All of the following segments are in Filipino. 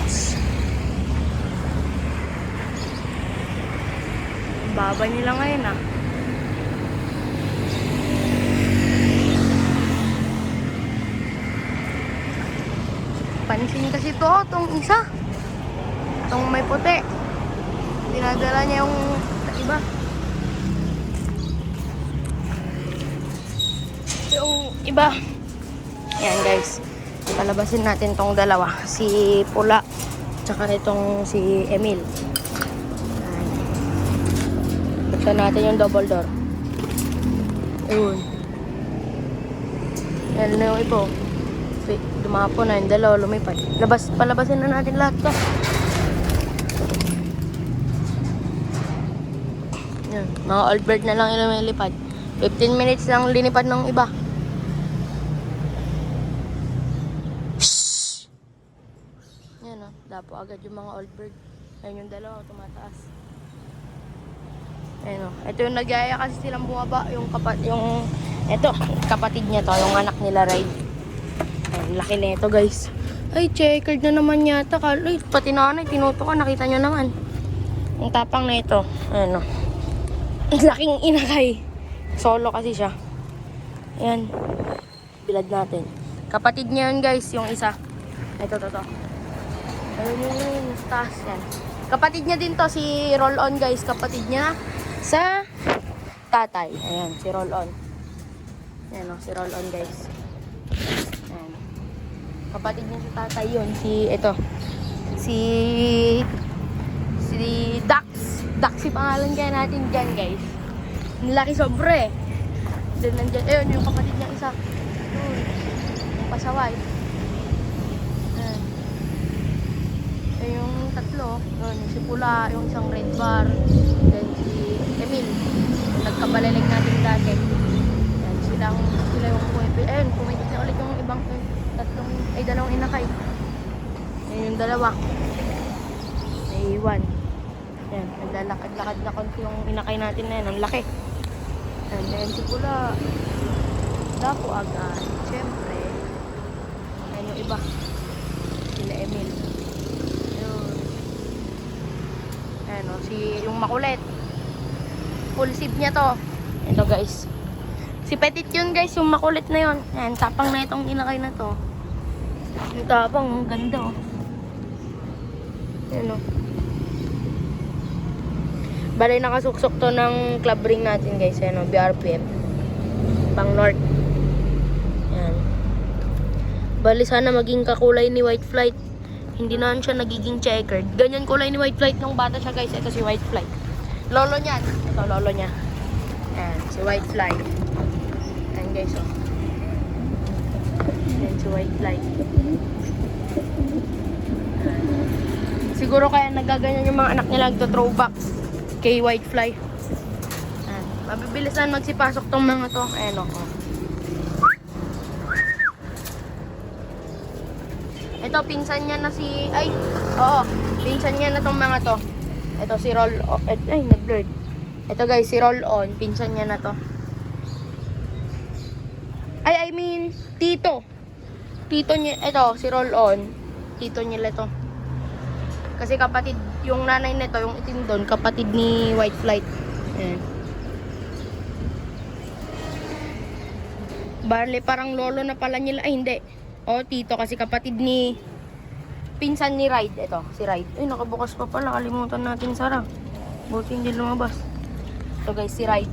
ducks. Baba nila ngayon ah. Pansin kasi to, itong isa. Itong may puti. Dinadala niya yung iba. Yung iba. Ayan guys. Palabasin natin tong dalawa. Si Pula. Tsaka itong si Emil. Ayan. Buksan natin yung double door. Ayun. Ayan na yung ipo. Dumapo na yung dalawa, lumipad. Palabasin na natin lahat to. Yan, mga old bird na lang yung lumilipad. 15 minutes lang linipad ng iba. Shhh! Yan o, dapo agad yung mga old bird. Ayun yung dalawa, tumataas. Ayun o, ito yung nagyaya kasi silang bumaba. Yung kapatid niya to, yung anak nila Ride. Ayun, laki na ito guys. Ay, checkered na naman yata. Ay, pati nanay, tinuto ka, nakita nyo naman. Ang tapang na ito. Ayun o. Laking inakay. Solo kasi siya. Ayan. Bilad natin. Kapatid niya yun guys, yung isa. Ito. Ayun yun, taas yan. Kapatid niya din to, si Roll On guys. Kapatid niya sa tatay. Ayan, si Roll On. Ayan o, si Roll On guys. Ayan. Kapatid niya sa tatay yun. Si Dax. Dax si pangalan kaya natin dyan guys. Nilaki sobre. Then nandyan, ayun yung kapatid niya isa. Ayun, yung pasaway. Ayan. Ayun yung tatlo. Ayun, yung si Pula, yung isang red bar. Then si Emil. Yung nagkabalalig natin dati. Ayan, sila yung pumipit. Ayun, pumipit na ulit yung ibang dalawang inakay. Ayun yung dalawa. Naiiwan. Ayan, naglalakad-lakad na konti yung inakay natin na yan. Ang laki. Ayan si Pula. Dapo agad. Siyempre. Ayan yung iba. Sila Emil. Ayun. Ayan o. Yung makulit. Full sip niya to. Ito guys. Si Petit yun guys. Yung makulit na yun. Ayan. Tapang na itong inakay na to. Yung tapang. Ang ganda o. Ayan o. Bali nakasuksok to ng club ring natin guys. Ayan o, BRPM. Pang North. Ayan. Bali sana maging kakulay ni White Flight. Hindi na siya nagiging checkered. Ganyan kulay ni White Flight nung bata siya guys. Ito si White Flight. Lolo niyan. Ito lolo niya. Ayan, si White Flight. Ayan guys o. Ayan si White Flight. Siguro kaya nagaganyan yung mga anak nila nagto-throwback kay White Fly. Ayan. Mabibilisan magsipasok tong mga to. Ayan o. Ito, pinsan niya na si... Ay, oo. Pinsan niya na tong mga to. Ito si Roll On. Ay, nag-blurred. Ito guys, si Roll On. Pinsan niya na to. I mean, tito. Tito niya... Ito, si Roll On. Tito niya ito. Kasi kapatid, yung nanay nito, yung itim doon, kapatid ni White Flight. Ayan. Bale, parang lolo na pala nila. Ay, hindi. O, tito, kasi kapatid ni... Pinsan ni Ride. Ito, si Ride. Ay, nakabukas pa pala. Kalimutan natin sara. Buti hindi lumabas. Ito guys, si Ride.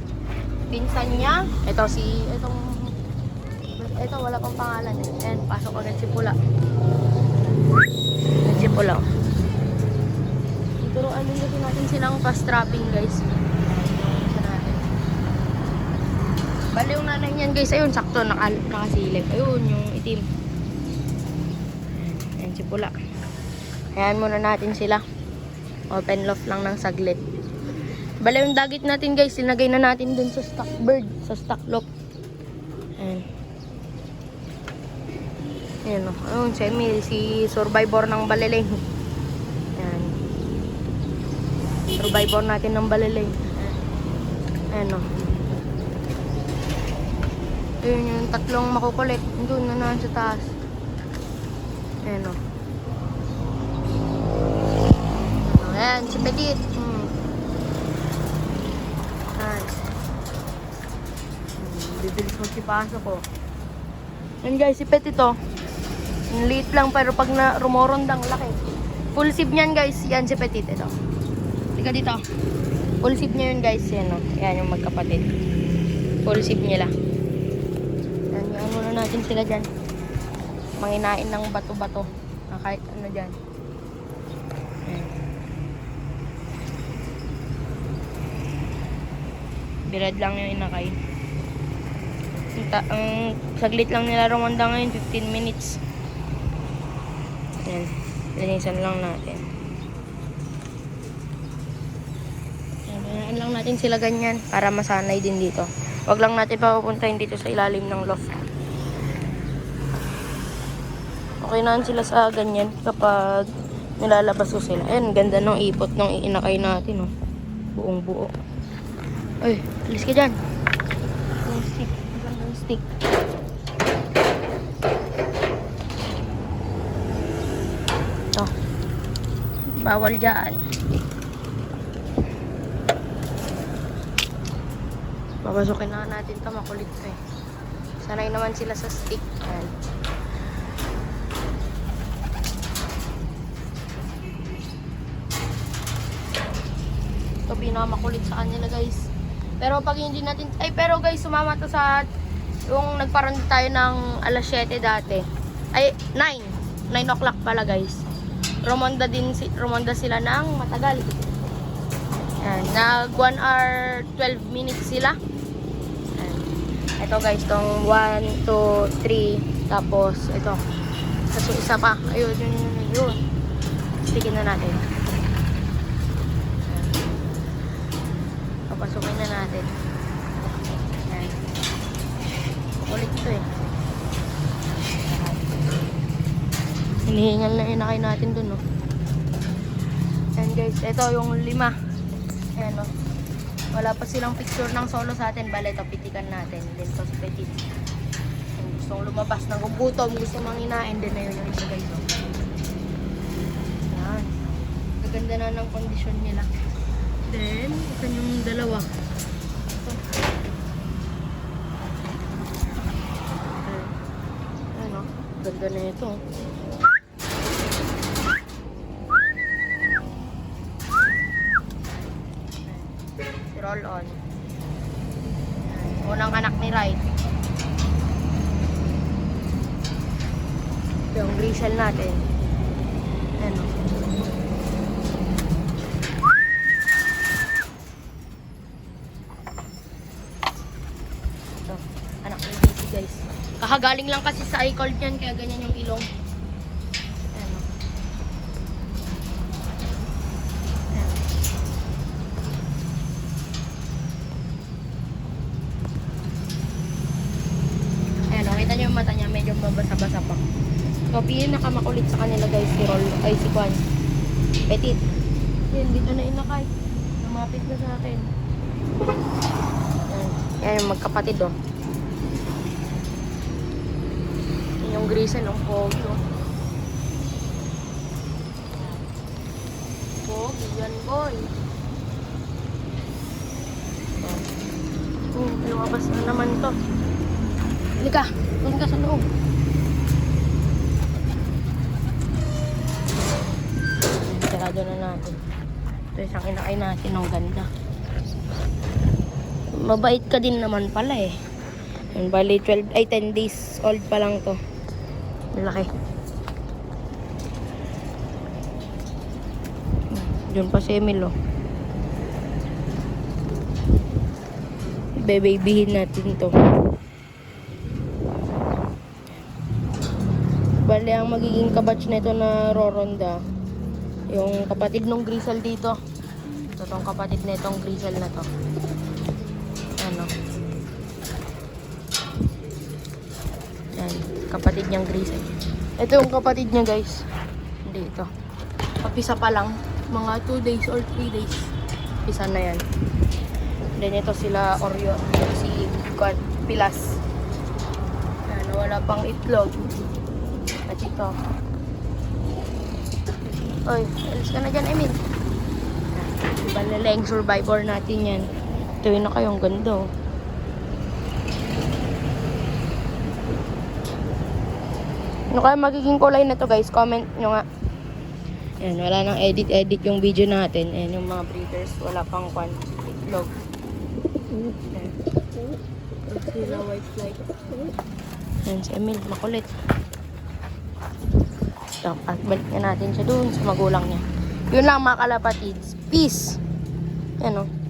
Pinsan niya. Ito, ito, wala pang pangalan. Ayan, pasok agad si Pula. Si Pula. Turuan din kasi natin silang pa-strapping guys. Bali yung nanay niyan guys, ayun, sakto, nakasilip. Ayun, yung itim. Ayan, si Pula. Ayan muna natin sila. Open loft lang ng saglit. Bali yung dagit natin guys, sinagay na natin dun sa stock bird, sa stock loft. Ayan. Ayan o. Ayun, si Emil, si survivor ng Baleleng. Survivor natin ng Baleleng. Ayan o. Ayun yung tatlong makukulit. Doon na sa taas. Ayan o. Petit. Yan. Bibilis magsipasok ko. Yan guys, si Petit to. Ang liit lang pero pag na rumorondang laki. Full sip niyan guys. Yan si Petit ito. Tika dito. Full sip niya yun guys. Yan o. Yan yung magkapatid. Full sip nila. Yan. Yan muna natin sila dyan. Manginain ng bato-bato. Kahit ano dyan. Yan. Birad lang yung inakay. Ang saglit lang nila rumanda ngayon. 15 minutes. Yan. Linisan lang natin. Linisan lang natin sila ganyan para masanay din dito. Wag lang natin papupuntahin dito sa ilalim ng loft. Okay na sila sa ganyan kapag nilalabas ko sila. Ayan, ganda ng ipot ng inakay natin. Oh. Buong buo. Ay, alis ka dyan. Yung stick. Yung stick. Ito. Bawal dyan. Babasukin na natin ito. Makulit ito eh. Sanay naman sila sa stick. Ayan. Ito pinakamakulit sa kanila guys. Pero pag hindi natin... pero guys, sumama to sa... Yung nagparanda tayo ng alas 7 dati. Ay, 9. 9 o'clock pala guys. Romonda sila ng matagal. Ayan, nag 1 hour 12 minutes sila. Ayan. Ito guys, tong 1, 2, 3. Tapos, ito. Tapos isa pa. Ayun, yun. Stigin na natin. Papasukin na natin. Ayan. Kulit ito eh. Hinihingal na inakay natin dun, no? Ayan guys, ito yung 5. Ayan, no? Wala pa silang picture ng solo sa atin. Bale, ito, pitikan natin. Then, ito si Petit. Kung gustong lumabas ng gutom, gusto manginain, din na yun yung isa guys, no? Ayan. Maganda na ng kondisyon nila. Then, ito yung dalawa. Ito. Ayan, no? Ganda na ito. Roll on. Unang anak ni Ride. Yung grisel natin. Ano? Ito. Anak ni Daisy guys. Kakagaling lang kasi sa i-cold yan. Kaya ganyan yung ilong. Kita nyo yung mata niya, medyo mabasa-basa pa. So, pinakamakulit sa kanila guys, si Roll, ay si Kwan. Petit. Yan, dito na inakay. Lumapit na sa akin. Yan, yan yung magkapatid, oh. Yan yung grisel, ang pogi, oh. Pogi, yan boy. Lumabas na naman to. Halika, doon ka sa loob. Sarado na natin. Ito isang inakay natin, ang ganda. Mabait ka din naman pala eh. Bali 10 days old pa lang to. Malaki. Doon pa si Emil, oh. Babybihin natin to. Bale, ang magiging kabatch na ito na roronda, yung kapatid ng grisel dito. Ito tong kapatid na itong grisel na to. Ano? Yan, kapatid niyang grisel. Ito yung kapatid niya guys. Hindi ito. Papisa pa lang. Mga 2 days or 3 days. Pisa na yan. Then ito sila Oreo. Si Pilas. Yan, wala pang itlog. At ito. Oy, alis ka na dyan, Emil. Balaleng survivor natin yan. Ito yun na kayo, ang ganda oh. Ano kaya magiging kulay na to guys? Comment nyo nga. Yan, wala nang edit yung video natin. Ayan yung mga breeders. Wala pang itlog. Ayan. Sila white flight. Ayan si Emil, makulit. So, at balik na natin siya dun sa magulang niya. Yun lang mga kalapatids. Peace! Ayan o.